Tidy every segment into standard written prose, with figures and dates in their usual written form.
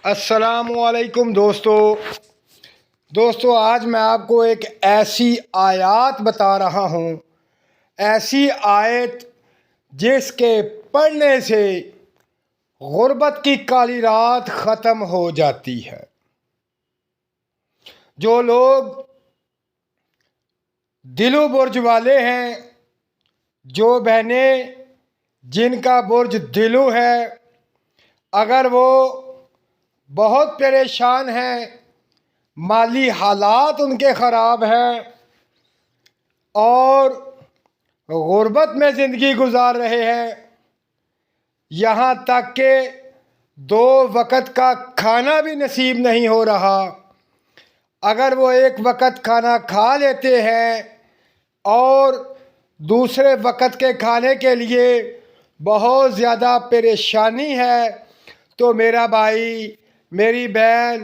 السلام علیکم دوستو آج میں آپ کو ایک ایسی آیات بتا رہا ہوں، ایسی آیت جس کے پڑھنے سے غربت کی کالی رات ختم ہو جاتی ہے۔ جو لوگ دل و برج والے ہیں، جو بہنیں جن کا برج دلو ہے، اگر وہ بہت پریشان ہیں، مالی حالات ان کے خراب ہیں اور غربت میں زندگی گزار رہے ہیں، یہاں تک کہ 2 وقت کا کھانا بھی نصیب نہیں ہو رہا، اگر وہ 1 وقت کھانا کھا لیتے ہیں اور دوسرے وقت کے کھانے کے لیے بہت زیادہ پریشانی ہے، تو میرا بھائی میری بہن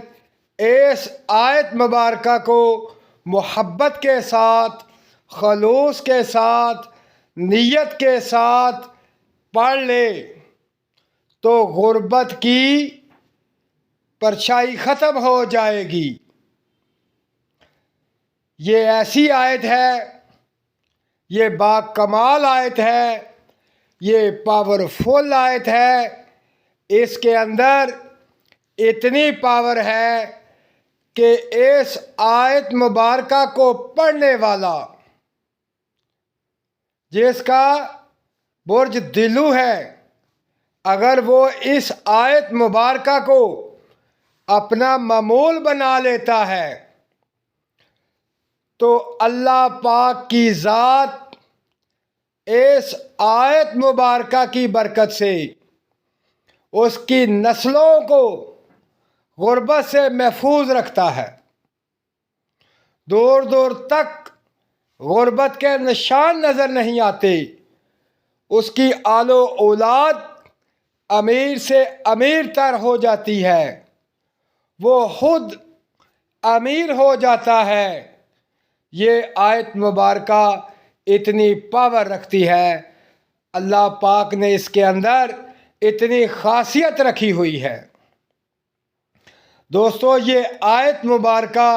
اس آیت مبارکہ کو محبت کے ساتھ، خلوص کے ساتھ، نیت کے ساتھ پڑھ لے تو غربت کی پرچھائی ختم ہو جائے گی۔ یہ ایسی آیت ہے، یہ با کمال آیت ہے، یہ پاورفل آیت ہے، اس کے اندر اتنی پاور ہے کہ اس آیت مبارکہ کو پڑھنے والا جس کا برج دلو ہے، اگر وہ اس آیت مبارکہ کو اپنا معمول بنا لیتا ہے تو اللہ پاک کی ذات اس آیت مبارکہ کی برکت سے اس کی نسلوں کو غربت سے محفوظ رکھتا ہے۔ دور دور تک غربت کے نشان نظر نہیں آتے، اس کی آل و اولاد امیر سے امیر تر ہو جاتی ہے، وہ خود امیر ہو جاتا ہے۔ یہ آیت مبارکہ اتنی پاور رکھتی ہے، اللہ پاک نے اس کے اندر اتنی خاصیت رکھی ہوئی ہے۔ دوستو، یہ آیت مبارکہ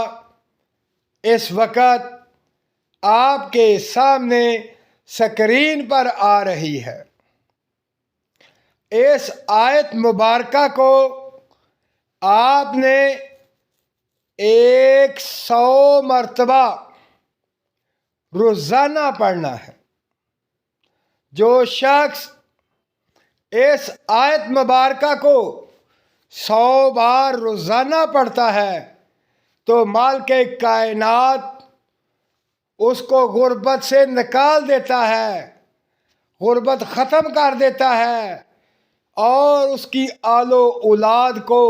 اس وقت آپ کے سامنے سکرین پر آ رہی ہے۔ اس آیت مبارکہ کو آپ نے 100 مرتبہ روزانہ پڑھنا ہے۔ جو شخص اس آیت مبارکہ کو 100 بار روزانہ پڑھتا ہے تو مالک کائنات اس کو غربت سے نکال دیتا ہے، غربت ختم کر دیتا ہے اور اس کی آل و اولاد کو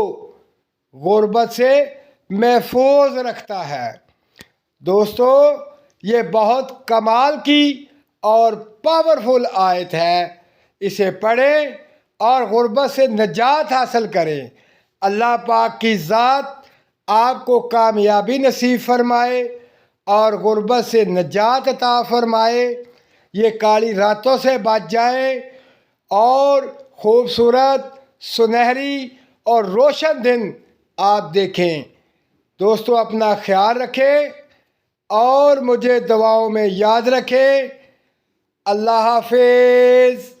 غربت سے محفوظ رکھتا ہے۔ دوستو، یہ بہت کمال کی اور پاورفل آیت ہے، اسے پڑھیں اور غربت سے نجات حاصل کریں۔ اللہ پاک کی ذات آپ کو کامیابی نصیب فرمائے اور غربت سے نجات عطا فرمائے، یہ کالی راتوں سے بچ جائے اور خوبصورت، سنہری اور روشن دن آپ دیکھیں۔ دوستو، اپنا خیال رکھیں اور مجھے دعاؤں میں یاد رکھیں۔ اللہ حافظ۔